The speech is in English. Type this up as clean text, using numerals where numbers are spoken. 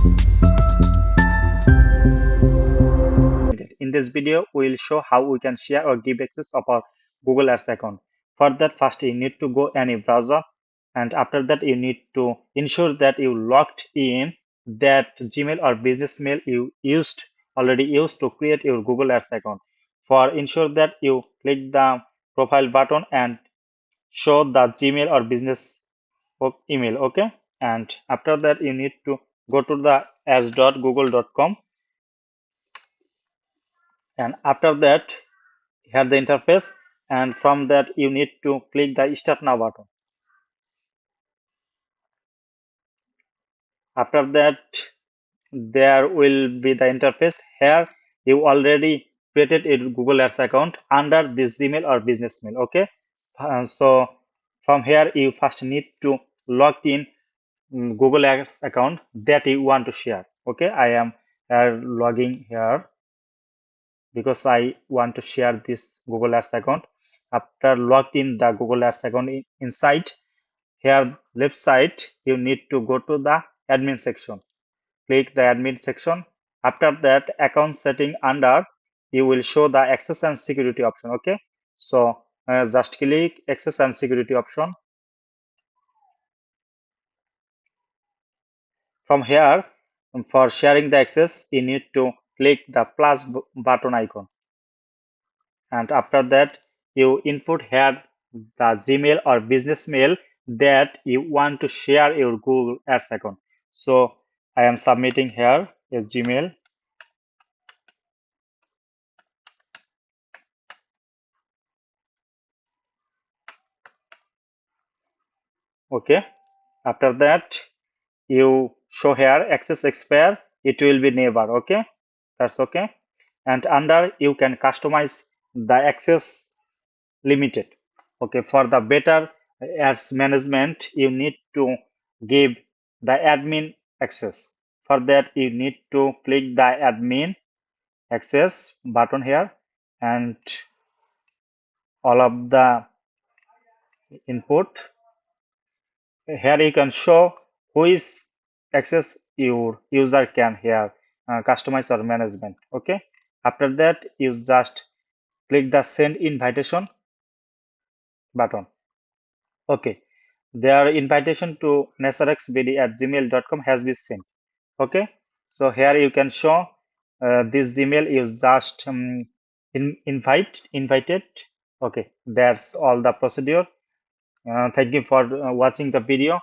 In this video, we will show how we can share or give access of our Google Ads account. For that, first you need to go any browser, and after that you need to ensure that you logged in that Gmail or business mail you already used to create your Google Ads account. For ensure that you click the profile button and show the Gmail or business email, okay? And after that you need to go to the ads.google.com, and after that here the interface, and from that you need to click the start now button. After that there will be the interface. Here you already created a Google Ads account under this Gmail or business mail, okay? So from here you first need to log in Google Ads account that you want to share, okay? I am logging here because I want to share this Google Ads account. After logged in the Google Ads account inside, here left side you need to go to the admin section. Click the admin section. After that, account setting under, you will show the access and security option, okay? So just click access and security option. From here, for sharing the access, you need to click the plus button icon, and after that you input here the Gmail or business mail that you want to share your Google Ads account. So I am submitting here a Gmail. Okay, after that you show here access expire, it will be never, okay? That's okay. And under you can customize the access limited, okay? For the better ads management you need to give the admin access. For that you need to click the admin access button here, and all of the input here you can show who is access your user can here customize or management, okay? After that you just click the send invitation button, okay? Their invitation to nasarxbd@gmail.com has been sent, okay? So here you can show this Gmail is just invited, okay? That's all the procedure. Thank you for watching the video.